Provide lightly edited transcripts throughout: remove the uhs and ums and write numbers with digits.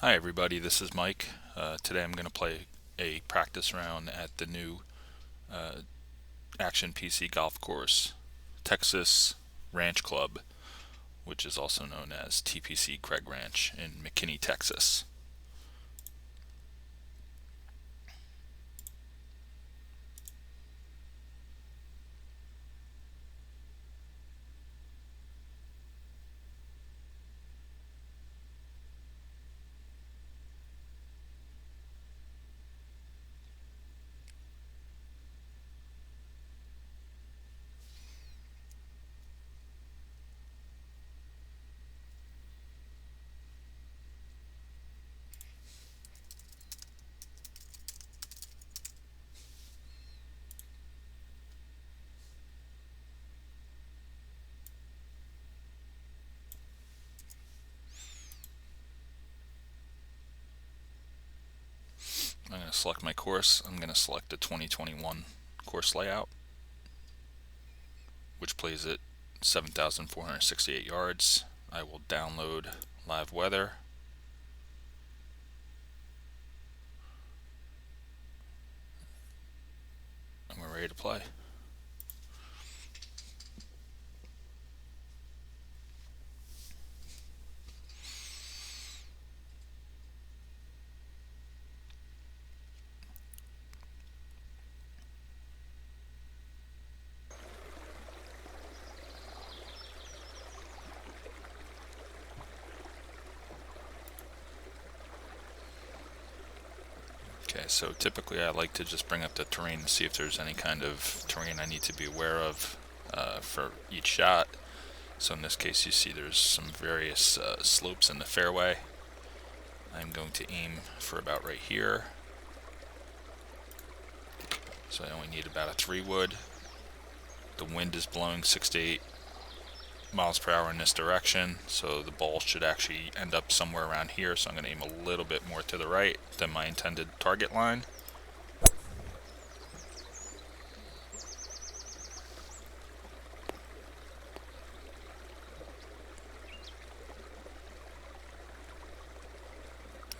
Hi everybody, this is Mike. Today I'm going to play a practice round at the new Action PC golf course, Texas Ranch Club, which is also known as TPC Craig Ranch in McKinney, Texas. I'm going to select my course. I'm going to select the 2021 course layout, which plays at 7,468 yards. I will download live weather. And we're ready to play. Okay, so typically I like to just bring up the terrain and see if there's any kind of terrain I need to be aware of for each shot. So in this case you see there's some various slopes in the fairway. I'm going to aim for about right here. So I only need about a 3-wood. The wind is blowing 6 to 8 miles per hour in this direction, so the ball should actually end up somewhere around here, so I'm going to aim a little bit more to the right than my intended target line.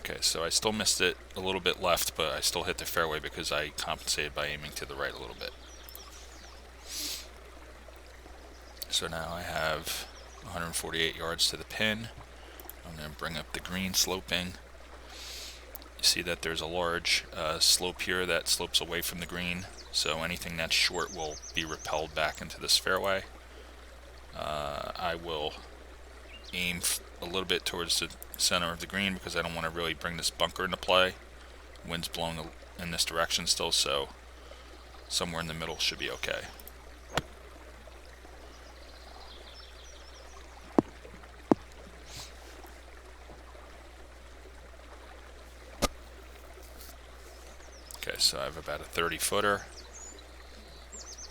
Okay, so I still missed it a little bit left, but I still hit the fairway because I compensated by aiming to the right a little bit. So now I have 148 yards to the pin. I'm going to bring up the green sloping. You see that there's a large slope here that slopes away from the green, so anything that's short will be repelled back into this fairway. I will aim a little bit towards the center of the green because I don't want to really bring this bunker into play. Wind's blowing in this direction still, so somewhere in the middle should be okay. Okay, so I have about a 30-footer.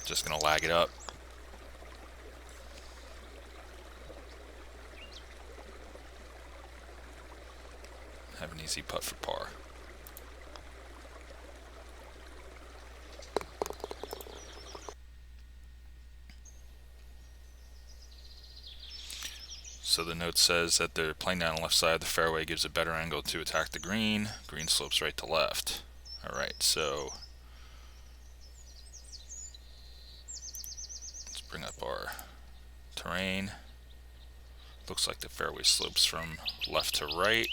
Just going to lag it up. Have an easy putt for par. So the note says that they're playing down the left side of the fairway gives a better angle to attack the green. Green slopes right to left. Alright, so let's bring up our terrain. Looks like the fairway slopes from left to right.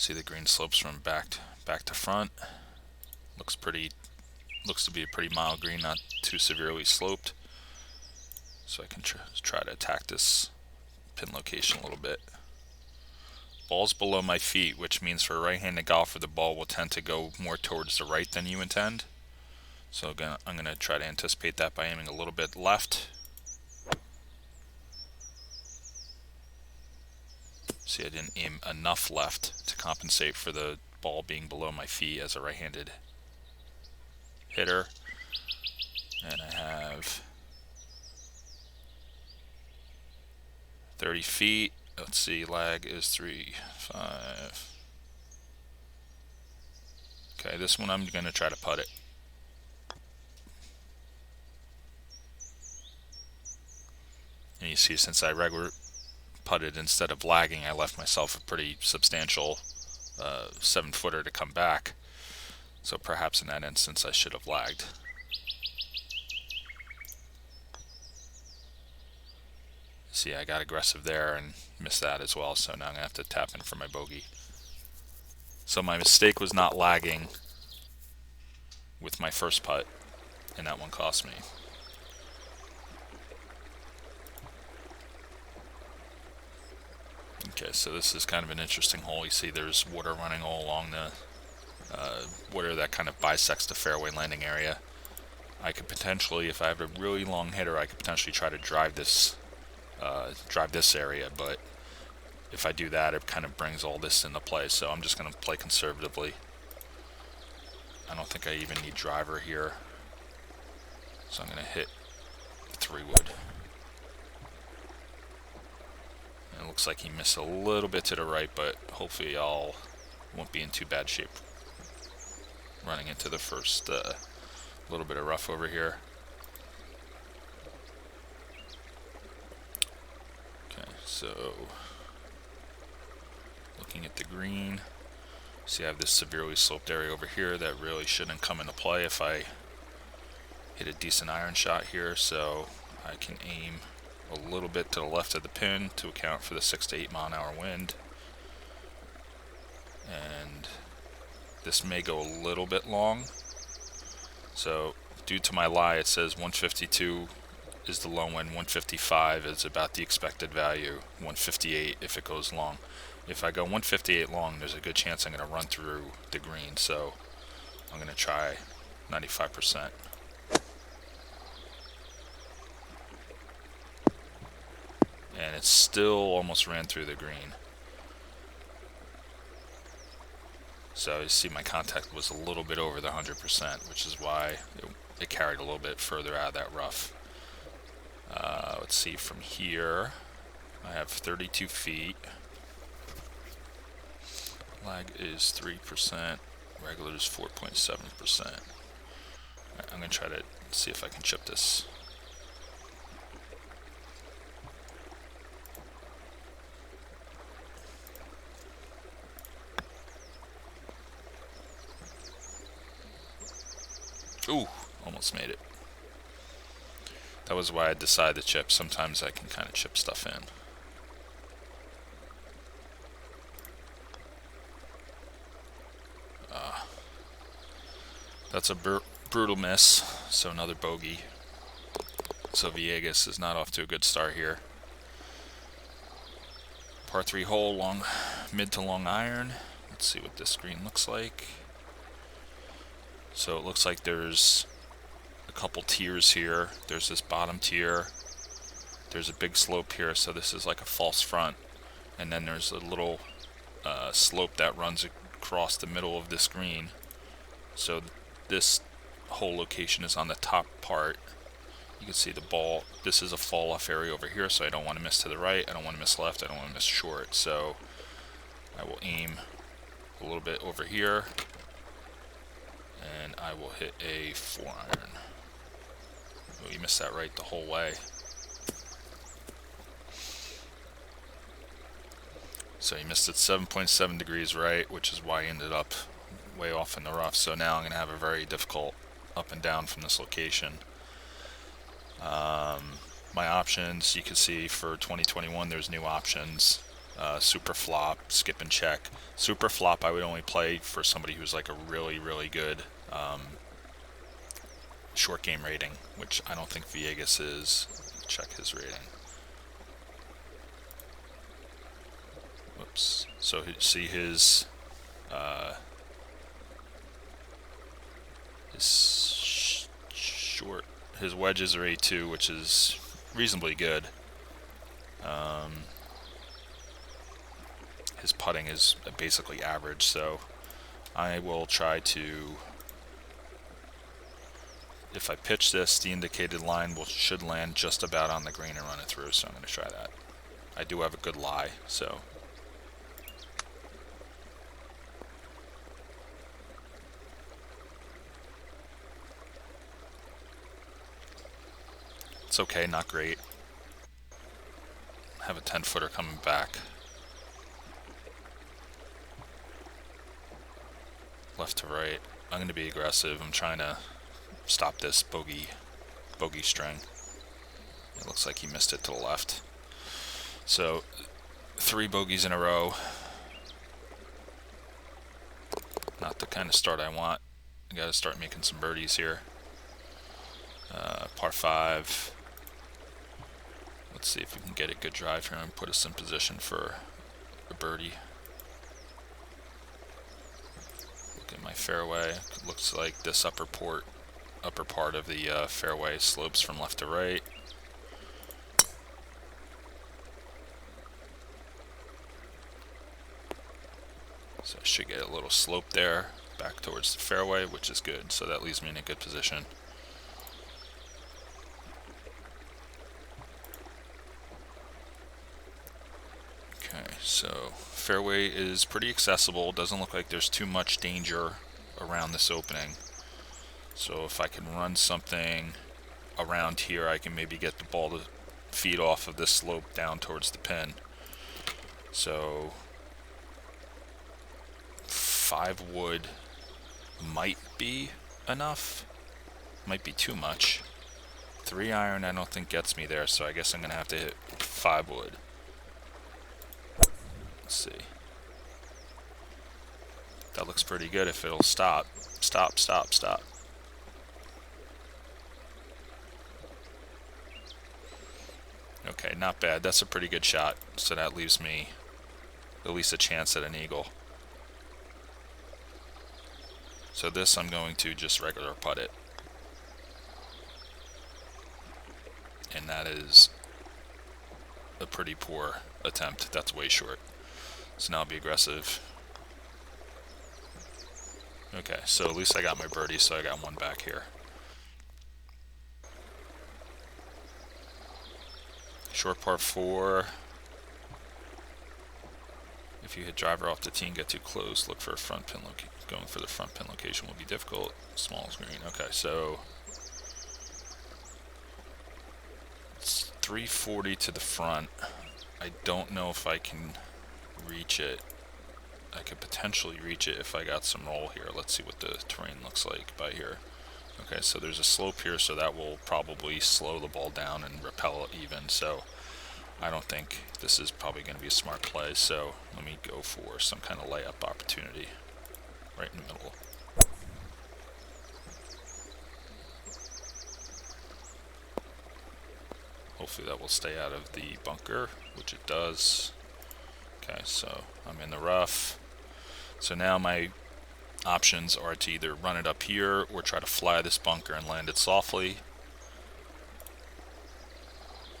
See the green slopes from back to front. Looks to be a pretty mild green, not too severely sloped. So I can try to attack this pin location a little bit. Ball's below my feet, which means for a right-handed golfer, the ball will tend to go more towards the right than you intend. So again, I'm going to try to anticipate that by aiming a little bit left. See, I didn't aim enough left to compensate for the ball being below my feet as a right-handed hitter. And I have 30 feet. Let's see, lag is 3, 5. Okay, this one I'm going to try to putt it. And you see, since I regular putted instead of lagging, I left myself a pretty substantial 7-footer to come back. So perhaps in that instance I should have lagged. See, I got aggressive there and missed that as well, so now I'm going to have to tap in for my bogey. So my mistake was not lagging with my first putt, and that one cost me. Okay, so this is kind of an interesting hole. You see there's water running all along the water that kind of bisects the fairway landing area. I could potentially, if I have a really long hitter, I could potentially try to drive this area, but if I do that, it kind of brings all this into play, so I'm just going to play conservatively. I don't think I even need driver here, so I'm going to hit 3-wood. And it looks like he missed a little bit to the right, but hopefully I won't be in too bad shape running into the first little bit of rough over here. Okay, so looking at the green, see I have this severely sloped area over here that really shouldn't come into play if I hit a decent iron shot here, so I can aim a little bit to the left of the pin to account for the 6 to 8 mile an hour wind. And this may go a little bit long. So due to my lie, it says 152 is the low end, 155 is about the expected value, 158 if it goes long. If I go 158 long, there's a good chance I'm going to run through the green, so I'm going to try 95%. And it still almost ran through the green. So you see my contact was a little bit over the 100%, which is why it carried a little bit further out of that rough. Let's see, from here, I have 32 feet. Lag is 3%, regular is 4.7%. I'm going to try to see if I can chip this. Ooh, almost made it. That was why I decided to chip. Sometimes I can kind of chip stuff in. That's a brutal miss, so another bogey. So Villegas is not off to a good start here. Par 3 hole, long, mid to long iron. Let's see what this green looks like. So it looks like there's a couple tiers here. There's this bottom tier. There's a big slope here, so this is like a false front. And then there's a little slope that runs across the middle of this green. So this whole location is on the top part. You can see the ball. This is a fall off area over here, so I don't want to miss to the right. I don't want to miss left. I don't want to miss short. So I will aim a little bit over here, and I will hit a 4-iron. Oh, you missed that right the whole way. So he missed it 7.7 degrees right, which is why he ended up way off in the rough. So now I'm going to have a very difficult up and down from this location. My options, you can see for 2021, there's new options. Super flop, skip and check. Super flop I would only play for somebody who's like a really, really good short game rating, which I don't think Villegas is. Check his rating. Whoops. So see his short, his wedges are A2, which is reasonably good. His putting is basically average, so I will try to, if I pitch this, the indicated line should land just about on the green and run it through, so I'm going to try that. I do have a good lie, so. It's okay, not great. Have a 10-footer coming back. Left to right. I'm going to be aggressive. I'm trying to stop this bogey string. It looks like he missed it to the left. So 3 bogeys in a row. Not the kind of start I want. I got to start making some birdies here. Par 5. Let's see if we can get a good drive here and put us in position for a birdie. Look at my fairway. It looks like this upper part of the fairway slopes from left to right. So I should get a little slope there back towards the fairway, which is good. So that leaves me in a good position. Okay, so fairway is pretty accessible. Doesn't look like there's too much danger around this opening. So if I can run something around here, I can maybe get the ball to feed off of this slope down towards the pin. So 5 wood might be enough. Might be too much. 3 iron I don't think gets me there, so I guess I'm going to have to hit 5 wood. Let's see. That looks pretty good if it'll stop. Stop, stop, stop. Okay, not bad. That's a pretty good shot. So that leaves me at least a chance at an eagle. So this I'm going to just regular putt it. And that is a pretty poor attempt. That's way short. So now I'll be aggressive. Okay, so at least I got my birdie, so I got 1 back here. Short par 4. If you hit driver off the tee and get too close, look for a front pin location. Going for the front pin location will be difficult. Small is green. Okay, so it's 340 to the front. I don't know if I can reach it. I could potentially reach it if I got some roll here. Let's see what the terrain looks like by here. Okay, so there's a slope here, so that will probably slow the ball down and repel it even. So I don't think this is probably going to be a smart play. So let me go for some kind of layup opportunity right in the middle. Hopefully that will stay out of the bunker, which it does. Okay, so I'm in the rough. So now my options are to either run it up here or try to fly this bunker and land it softly.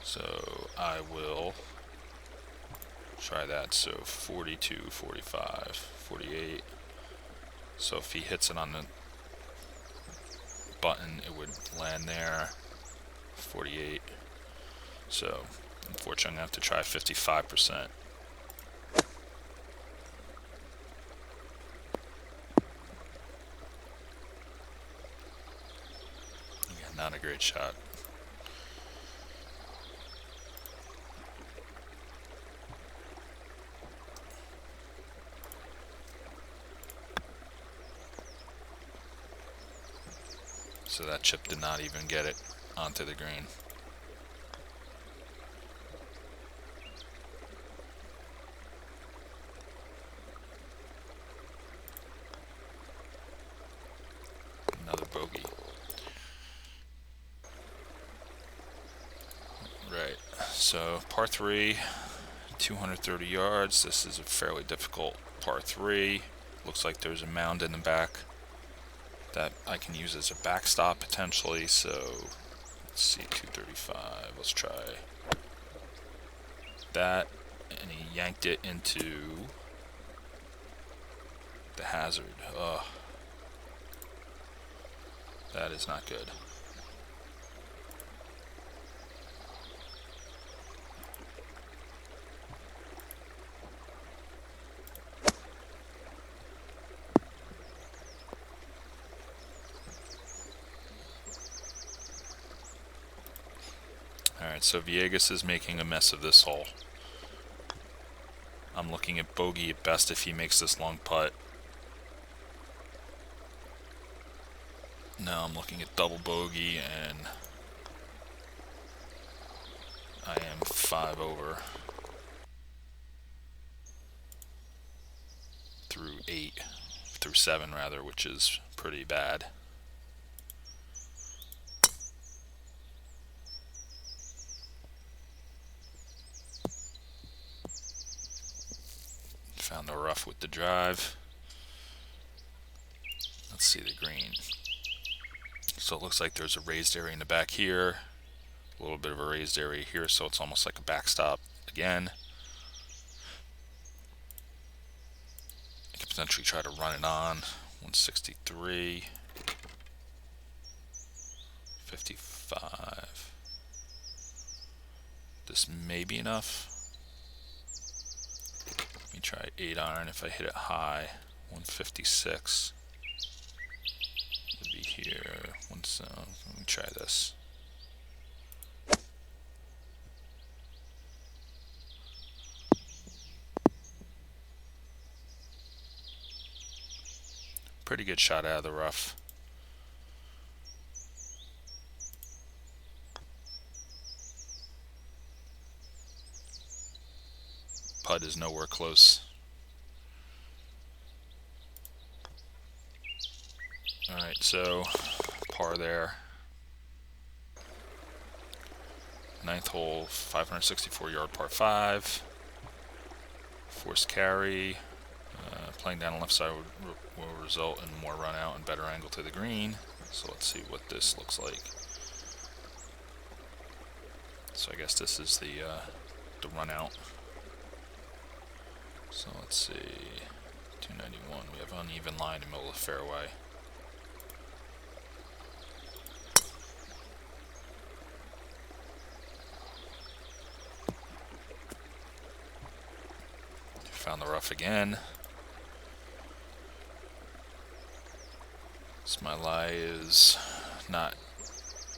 So I will try that. So 42, 45, 48. So if he hits it on the button, it would land there. 48. So unfortunately, I'm going to have to try 55%. Again, not a great shot. So that chip did not even get it onto the green. Another bogey. Right, so par 3, 230 yards. This is a fairly difficult par 3. Looks like there's a mound in the back that I can use as a backstop potentially. So let's see, 235. Let's try that. And he yanked it into the hazard. Ugh. That is not good. Alright, so Villegas is making a mess of this hole. I'm looking at bogey at best if he makes this long putt. Now I'm looking at double bogey, and I am 5 over through 7 rather, which is pretty bad. Found the rough with the drive. Let's see the green. So it looks like there's a raised area in the back here, a little bit of a raised area here, so it's almost like a backstop again. I could potentially try to run it on. 163, 55. This may be enough. Let me try 8 iron. If I hit it high, 156 would be here. Let me try this. Pretty good shot out of the rough. Putt is nowhere close. Alright, so par there. 9th hole, 564 yard par 5. Forced carry. Playing down the left side will result in more run out and better angle to the green. So let's see what this looks like. So I guess this is the run out. So let's see, 291. We have uneven line in the middle of the fairway. Found the rough again. So my lie is not,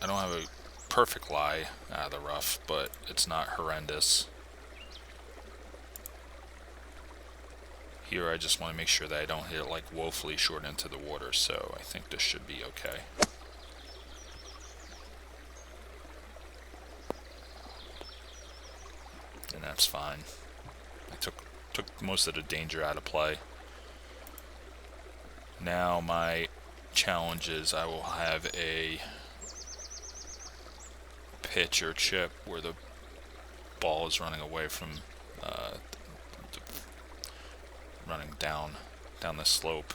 I don't have a perfect lie out of the rough, but it's not horrendous. Here I just want to make sure that I don't hit it like woefully short into the water, so I think this should be okay. And that's fine. I took most of the danger out of play. Now my challenge is I will have a pitch or chip where the ball is running away from running down this slope.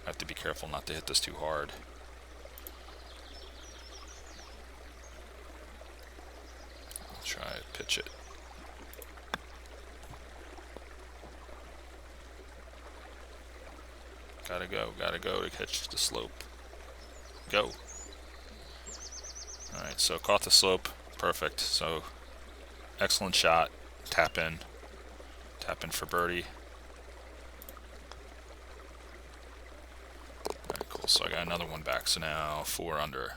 I have to be careful not to hit this too hard. I'll try to pitch it. Gotta go to catch the slope. Go. Alright, so caught the slope. Perfect. So excellent shot. Tap in for birdie. Alright, cool. So I got another one back. So now 4 under.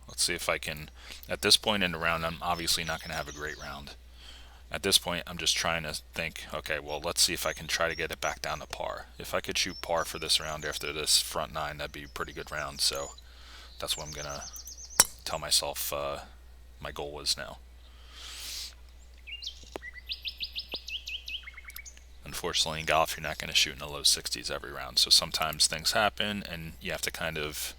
Let's see if I can, at this point in the round, I'm obviously not going to have a great round. At this point, I'm just trying to think, okay, well, let's see if I can try to get it back down to par. If I could shoot par for this round after this front 9, that'd be a pretty good round. So that's what I'm going to tell myself my goal is now. Unfortunately, in golf, you're not going to shoot in the low 60s every round. So sometimes things happen, and you have to kind of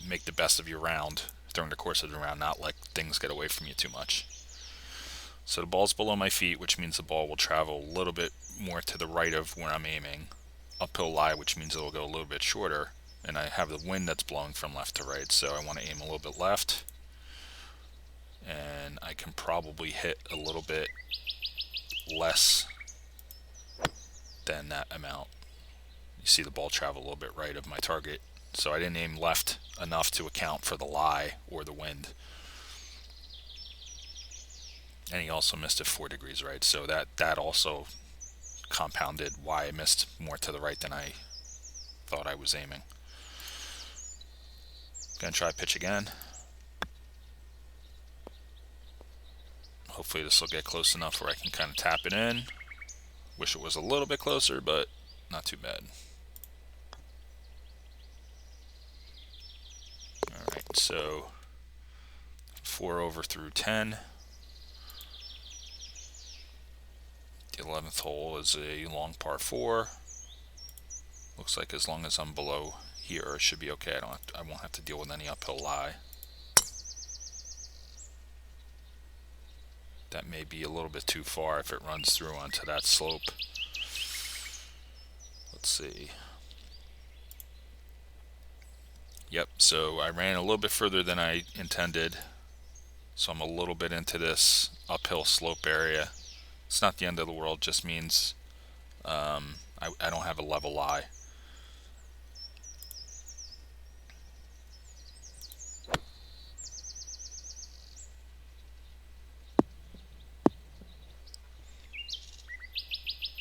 make the best of your round during the course of the round, not let things get away from you too much. So the ball's below my feet, which means the ball will travel a little bit more to the right of where I'm aiming. Uphill lie, which means it will go a little bit shorter. And I have the wind that's blowing from left to right, so I want to aim a little bit left. And I can probably hit a little bit less than that amount. You see the ball travel a little bit right of my target. So I didn't aim left enough to account for the lie or the wind. And he also missed it 4 degrees right, so that also compounded why I missed more to the right than I thought I was aiming. Gonna try pitch again. Hopefully this will get close enough where I can kind of tap it in. Wish it was a little bit closer, but not too bad. Alright, so 4 over through 10. The 11th hole is a long par 4. Looks like as long as I'm below here, it should be okay. I won't have to deal with any uphill lie. That may be a little bit too far if it runs through onto that slope. Let's see. Yep, so I ran a little bit further than I intended. So I'm a little bit into this uphill slope area. It's not the end of the world, just means I don't have a level lie.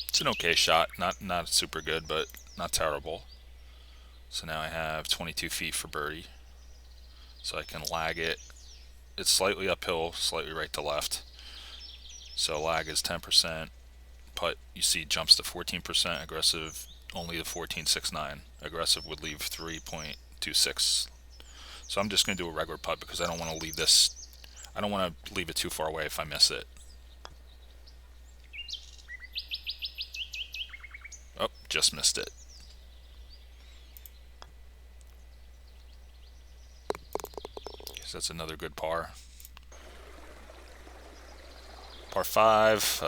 It's an okay shot, not super good, but not terrible. So now I have 22 feet for birdie. So I can lag it. It's slightly uphill, slightly right to left. So lag is 10%. Putt, you see, jumps to 14%. Aggressive, only the 14.69. Aggressive would leave 3.26. So I'm just going to do a regular putt because I don't want to leave this. I don't want to leave it too far away if I miss it. Oh, just missed it. Guess that's another good par. Par 5,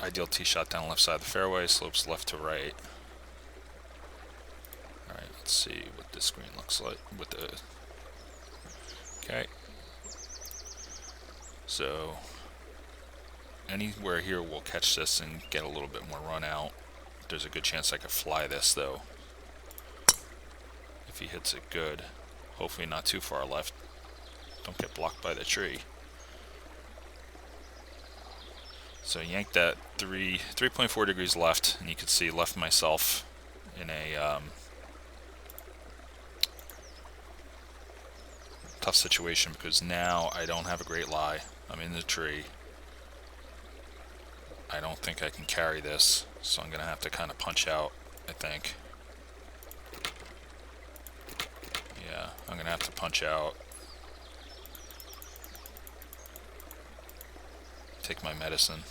ideal tee shot down left side of the fairway, slopes left to right. Alright, let's see what this green looks like with the... Okay. So, anywhere here will catch this and get a little bit more run out. There's a good chance I could fly this though. If he hits it good. Hopefully not too far left. Don't get blocked by the tree. So yank that 3.4 degrees left, and you can see left myself in a tough situation because now I don't have a great lie. I'm in the tree. I don't think I can carry this, so I'm going to have to kind of punch out, I think. Yeah, I'm going to have to punch out. Take my medicine.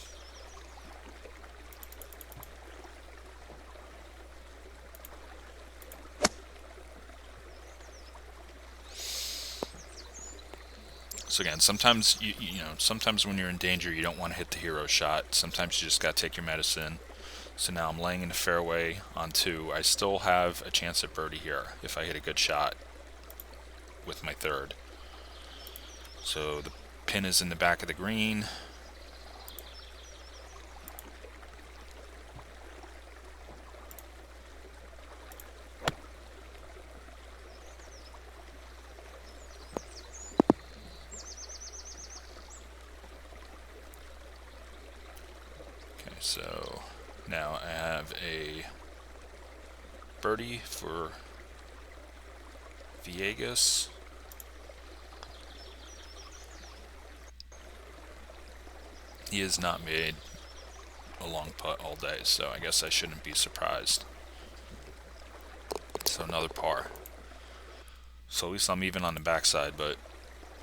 So again, sometimes you know, sometimes when you're in danger, you don't want to hit the hero shot. Sometimes you just got to take your medicine. So now I'm laying in the fairway on 2. I still have a chance at birdie here if I hit a good shot with my 3rd. So the pin is in the back of the green. So now I have a birdie for Villegas. He has not made a long putt all day, so I guess I shouldn't be surprised. So another par. So at least I'm even on the backside, but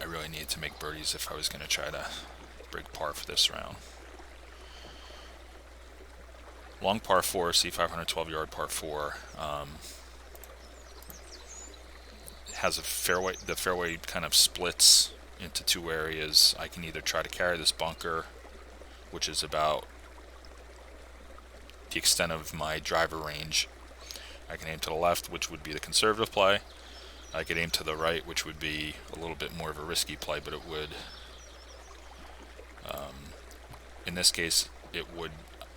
I really need to make birdies if I was going to try to break par for this round. Long par 4, see 512-yard par 4. Has a fairway. The fairway kind of splits into 2 areas. I can either try to carry this bunker, which is about the extent of my driver range. I can aim to the left, which would be the conservative play. I could aim to the right, which would be a little bit more of a risky play, but it would, in this case, it would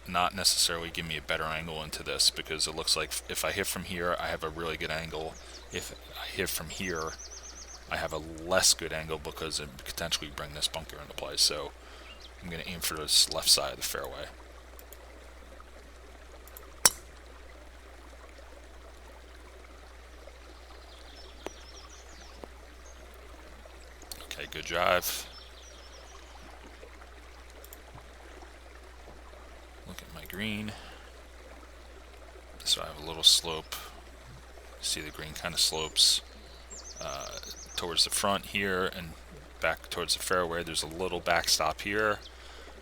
not necessarily give me a better angle into this because it looks like if I hit from here, I have a really good angle. If I hit from here, I have a less good angle because it could potentially bring this bunker into play. So I'm going to aim for this left side of the fairway. Okay, good drive. green. So I have a little slope. See the green kind of slopes towards the front here and back towards the fairway. There's a little backstop here,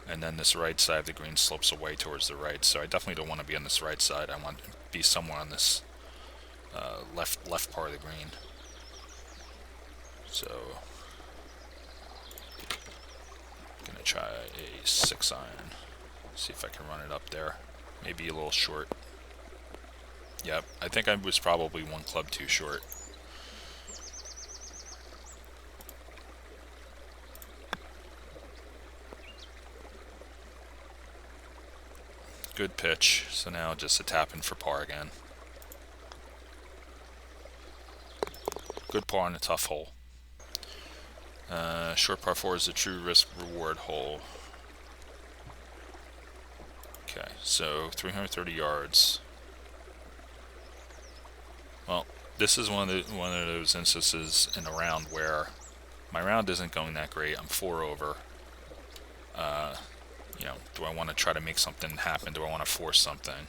and then this right side of the green slopes away towards the right. So I definitely don't want to be on this right side. I want to be somewhere on this left part of the green. So I'm gonna try a 6-iron. See if I can run it up there. Maybe a little short. Yep, I think I was probably one club too short. Good pitch. So now just a tap in for par again. Good par on a tough hole. Short par 4 is a true risk reward hole. Okay, so 330 yards. Well, this is one of those instances in a round where my round isn't going that great. I'm 4 over. Do I want to try to make something happen? Do I want to force something?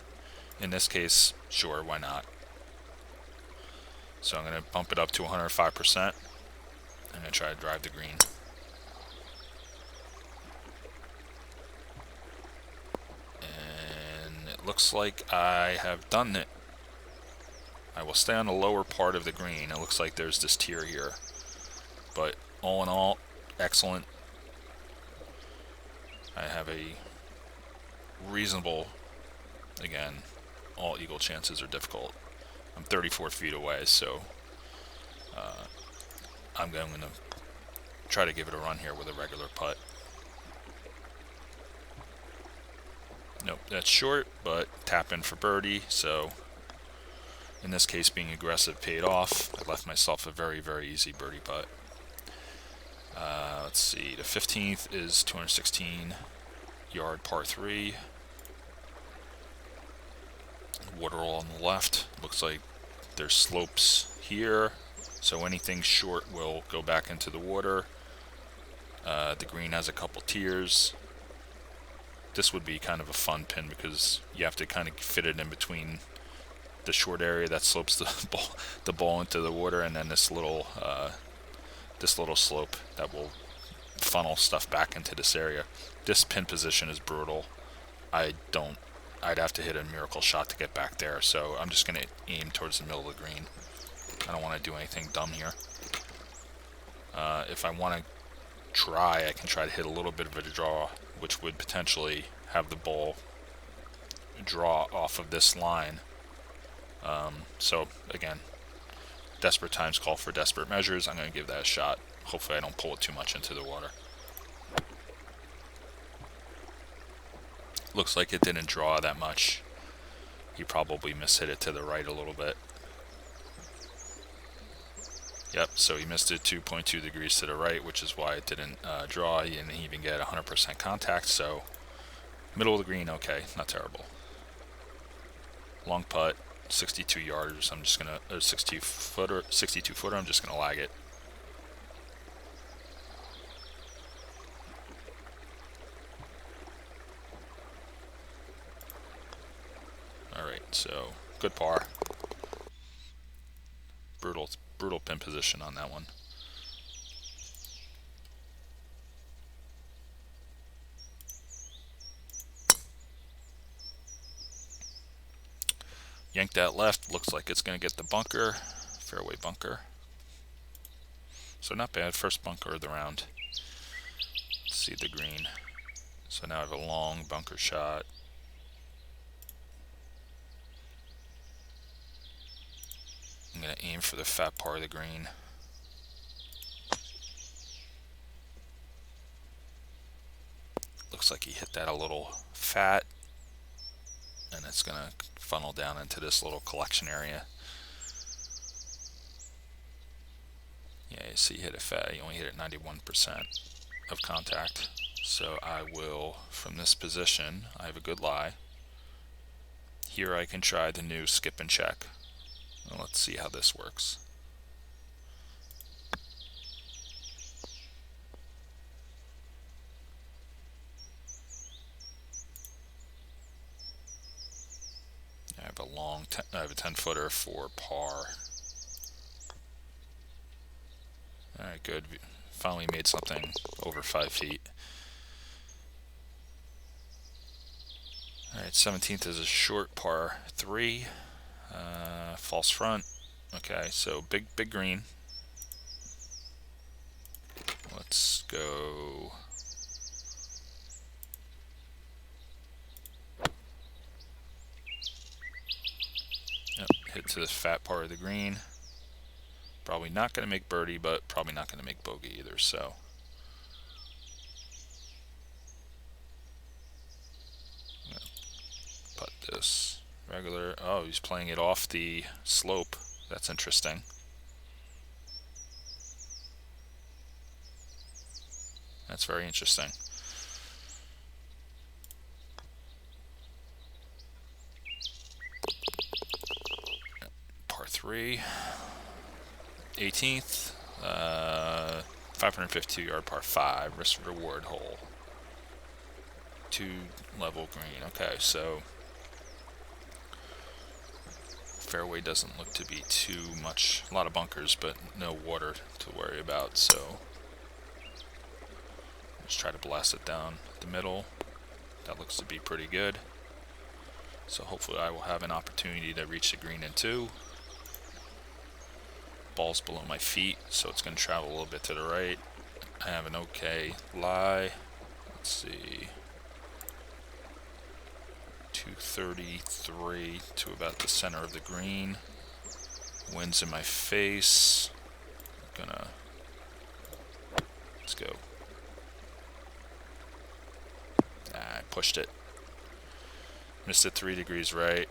In this case, sure, why not? So I'm going to bump it up to 105%. I'm going to try to drive the green. And it looks like I have done it. I will stay on the lower part of the green. It looks like there's this tier here. But all in all, excellent. I have a reasonable, again, all eagle chances are difficult. I'm 34 feet away, so I'm going to try to give it a run here with a regular putt. Nope, that's short, but tap in for birdie, so in this case being aggressive paid off. I left myself a very, very easy birdie putt. Let's see, the 15th is 216 yard par 3. Waterhole on the left. Looks like there's slopes here, so anything short will go back into the water. The green has a couple tiers. This would be kind of a fun pin because you have to kind of fit it in between the short area that slopes the ball into the water, and then this little slope that will funnel stuff back into this area. This pin position is brutal. I'd have to hit a miracle shot to get back there, so I'm just going to aim towards the middle of the green. I don't want to do anything dumb here. If I want to try, I can try to hit a little bit of a draw, which would potentially have the ball draw off of this line. So again, desperate times call for desperate measures. I'm going to give that a shot. Hopefully I don't pull it too much into the water. Looks like it didn't draw that much. He probably mishit it to the right a little bit. Yep, so he missed it 2.2 degrees to the right, which is why it didn't draw. He didn't even get 100% contact, so middle of the green, okay, not terrible. Long putt, 62 yarders. I'm just gonna 62 footer. I'm just gonna lag it. All right, so good par. Brutal pin position on that one. Yank that left. Looks like it's going to get the bunker. Fairway bunker. So not bad. First bunker of the round. Let's see the green. So now I have a long bunker shot. I'm going to aim for the fat part of the green. Looks like he hit that a little fat, and it's going to funnel down into this little collection area. Yeah, you see, he hit it fat. He only hit it 91% of contact. So I will, from this position, I have a good lie. Here I can try the new skip and check. Well, let's see how this works. I have a 10-footer for par. All right, good. Finally made something over 5 feet. All right, 17th is a short par 3, false front. Okay, so big green. Let's go. Yep, hit to the fat part of the green. Probably not going to make birdie, but probably not going to make bogey either, so. Put this regular. Oh, he's playing it off the slope. That's interesting. That's very interesting. Par 3. 18th. 552-yard par 5. Risk reward hole. 2 level green. Okay, so fairway doesn't look to be too much. A lot of bunkers, but no water to worry about, so just try to blast it down the middle. That looks to be pretty good. So hopefully I will have an opportunity to reach the green in 2. Ball's below my feet, so it's going to travel a little bit to the right. I have an okay lie. Let's see. 233 to about the center of the green. Wind's in my face. Let's go. I pushed it. Missed it 3 degrees right.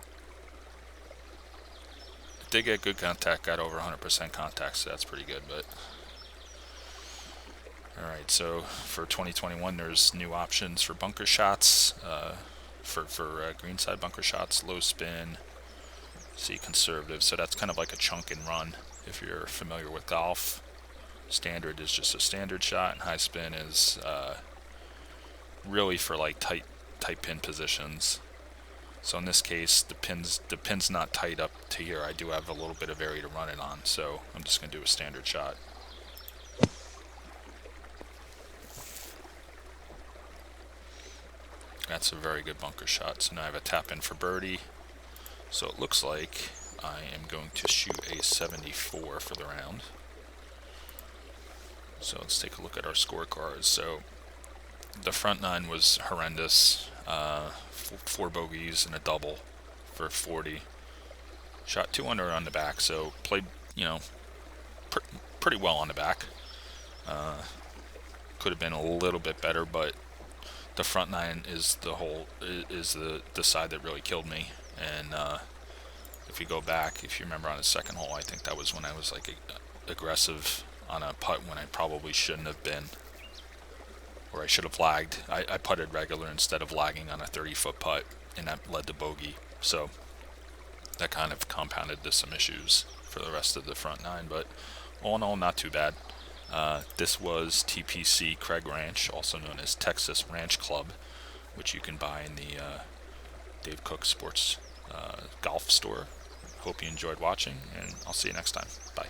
Did get good contact, got over 100% contact, so that's pretty good. But all right, so for 2021, there's new options for bunker shots. For greenside bunker shots, low spin, see conservative. So that's kind of like a chunk and run. If you're familiar with golf, standard is just a standard shot, and high spin is really for like tight pin positions. So in this case, the pin's not tight up to here. I do have a little bit of area to run it on, so I'm just going to do a standard shot. That's a very good bunker shot. So now I have a tap in for birdie. So it looks like I am going to shoot a 74 for the round. So let's take a look at our scorecards. So the front 9 was horrendous. 4 bogeys and a double for 40. Shot 2 under on the back, so played, pretty well on the back. Could have been a little bit better, but the front 9 is the side that really killed me. And if you go back, if you remember on the second hole, I think that was when I was like aggressive on a putt when I probably shouldn't have been. Or I should have lagged. I putted regular instead of lagging on a 30-foot putt, and that led to bogey. So that kind of compounded to some issues for the rest of the front 9. But all in all, not too bad. This was TPC Craig Ranch, also known as Texas Ranch Club, which you can buy in the Dave Koch Sports golf store. Hope you enjoyed watching, and I'll see you next time. Bye.